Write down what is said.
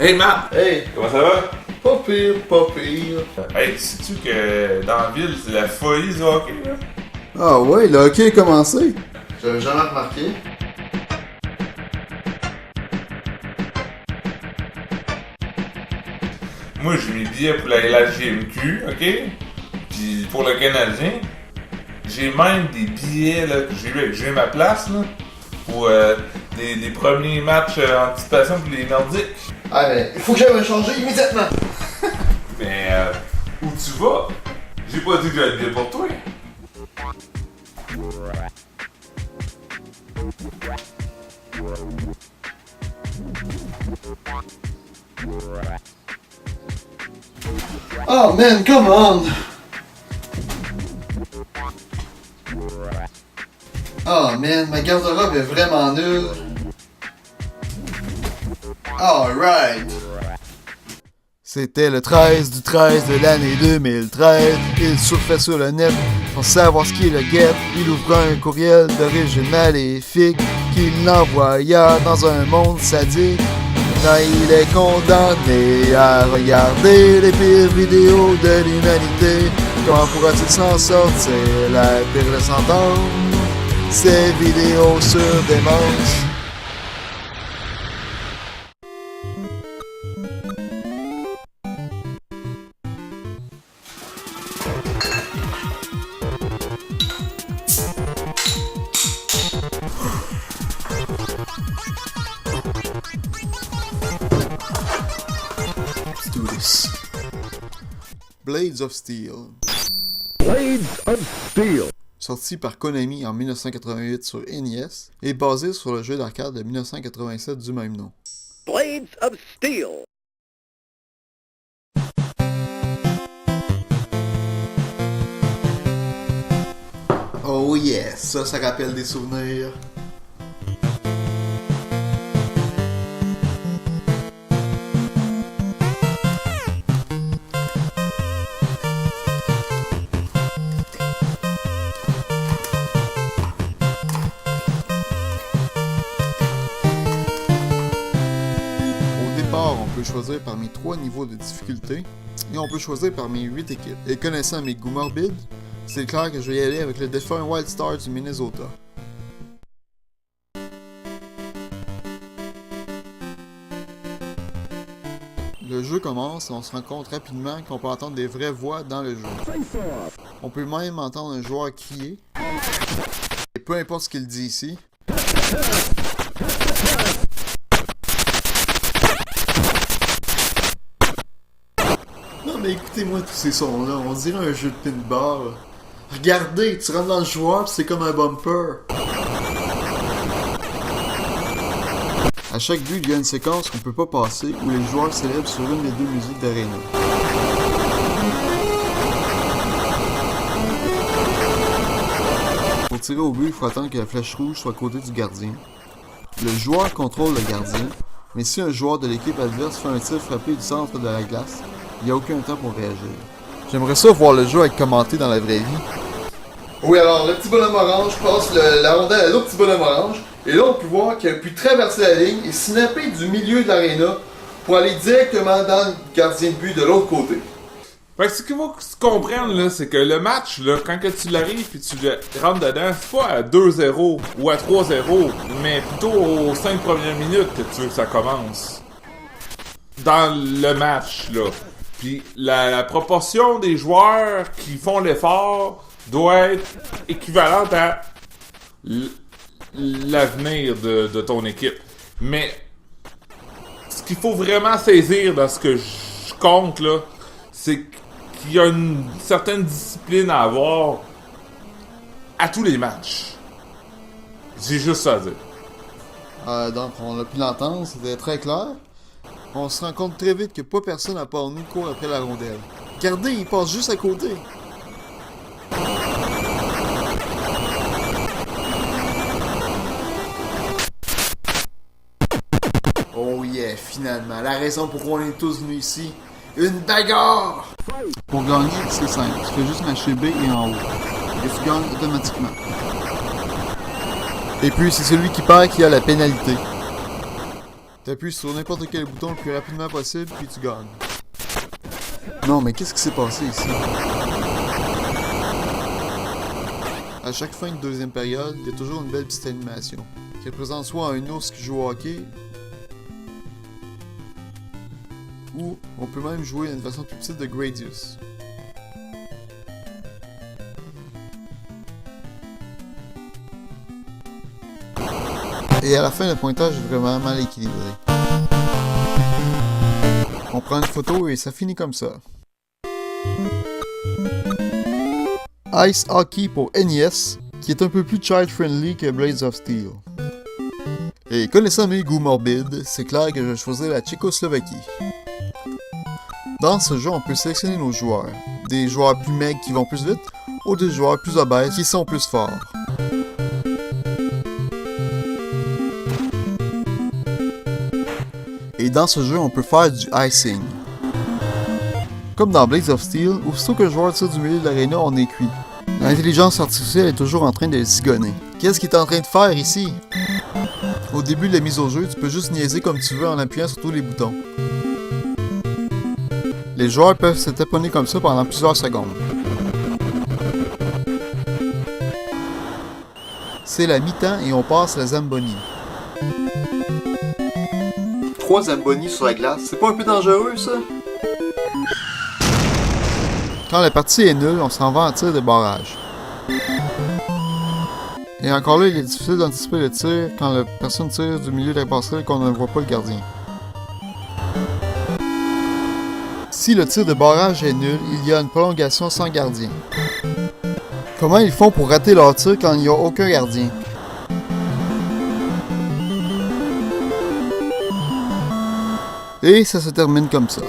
Hey Matt! Hey! Comment ça va? Pas pire, pas pire. Hey, sais-tu que dans la ville, c'est la folie du hockey, là? Ah ouais, le hockey a commencé. J'avais jamais remarqué. Moi, j'ai mes billets pour la GMQ, ok? Puis pour le Canadien, j'ai même des billets là, que j'ai eu avec J'ai ma place, là, pour des premiers matchs anticipation pour les Nordiques. Ah mais, il faut que j'aille me changer immédiatement. Mais où tu vas? J'ai pas dit que j'allais bien pour toi. Oh man, come on! Oh man, ma garde-robe est vraiment nulle. Alright! C'était le 13 du 13 de l'année 2013. Il surfait sur le net pour savoir ce qu'il le guette. Il ouvra un courriel d'origine maléfique qu'il l'envoya dans un monde sadique. Là, il est condamné à regarder les pires vidéos de l'humanité. Comment pourra-t-il s'en sortir? La pire le s'entendre. Ces vidéos sur des manches. Let's do this. Blades of Steel. Blades of Steel. Sorti par Konami en 1988 sur NES et basé sur le jeu d'arcade de 1987 du même nom. Blades of Steel. Oh yes, ça rappelle des souvenirs. On peut choisir parmi 3 niveaux de difficulté et on peut choisir parmi 8 équipes. Et connaissant mes goûts morbides, c'est clair que je vais y aller avec le défunt Wild Star du Minnesota. Le jeu commence et on se rend compte rapidement qu'on peut entendre des vraies voix dans le jeu. On peut même entendre un joueur crier. Et peu importe ce qu'il dit ici. Non mais écoutez-moi tous ces sons-là, on dirait un jeu de pinball. Regardez, tu rentres dans le joueur pis c'est comme un bumper. À chaque but, il y a une séquence qu'on peut pas passer où les joueurs célèbrent sur une des deux musiques d'Arena. Pour tirer au but, il faut attendre que la flèche rouge soit à côté du gardien. Le joueur contrôle le gardien, mais si un joueur de l'équipe adverse fait un tir frappé du centre de la glace, il n'y a aucun temps pour réagir. J'aimerais ça voir le jeu être commenté dans la vraie vie. Oui, alors le petit bonhomme orange passe la rondelle à l'autre petit bonhomme orange, et là on peut voir qu'il a pu traverser la ligne et snapper du milieu de l'aréna pour aller directement dans le gardien de but de l'autre côté. Fait que ce qu'il faut comprendre, là, c'est que le match, là, quand que tu l'arrives et tu rentres dedans, c'est pas à 2-0 ou à 3-0, mais plutôt aux 5 premières minutes que tu veux que ça commence. Dans le match, là. Puis la proportion des joueurs qui font l'effort doit être équivalente à l'avenir de ton équipe. Mais ce qu'il faut vraiment saisir dans ce que je compte, là, c'est qu'il y a une certaine discipline à avoir à tous les matchs. J'ai juste ça à dire. Donc on a pu l'entendre, c'était très clair. On se rend compte très vite que pas personne à part nous court après la rondelle. Regardez, il passe juste à côté. Oh yeah, finalement, la raison pourquoi on est tous venus ici. Une bagarre! Pour gagner, c'est simple. Tu fais juste mâcher B et en haut. Et tu gagnes automatiquement. Et puis, c'est celui qui perd qui a la pénalité. T'appuies sur n'importe quel bouton le plus rapidement possible, puis tu gagnes. Non, mais qu'est-ce qui s'est passé ici? À chaque fin de deuxième période, il y a toujours une belle petite animation, qui représente soit un ours qui joue au hockey, ou on peut même jouer à une version plus petite de Gradius. Et à la fin, le pointage est vraiment mal équilibré. On prend une photo et ça finit comme ça. Ice Hockey pour NES, qui est un peu plus child-friendly que Blades of Steel. Et connaissant mes goûts morbides, c'est clair que je vais choisir la Tchécoslovaquie. Dans ce jeu, on peut sélectionner nos joueurs. Des joueurs plus maigres qui vont plus vite, ou des joueurs plus obèses qui sont plus forts. Et dans ce jeu, on peut faire du icing. Comme dans Blades of Steel, aussitôt que le joueur tire du milieu de l'aréna, on est cuit. L'intelligence artificielle est toujours en train de le zigonner. Qu'est-ce qu'il est en train de faire ici? Au début de la mise au jeu, tu peux juste niaiser comme tu veux en appuyant sur tous les boutons. Les joueurs peuvent se taponner comme ça pendant plusieurs secondes. C'est la mi-temps et on passe la Zamboni. 3 Zamboni sur la glace, c'est pas un peu dangereux ça? Quand la partie est nulle, on s'en va en tir de barrage. Et encore là, il est difficile d'anticiper le tir quand la personne tire du milieu de la passerelle et qu'on ne voit pas le gardien. Si le tir de barrage est nul, il y a une prolongation sans gardien. Comment ils font pour rater leur tir quand il n'y a aucun gardien? Et ça se termine comme ça.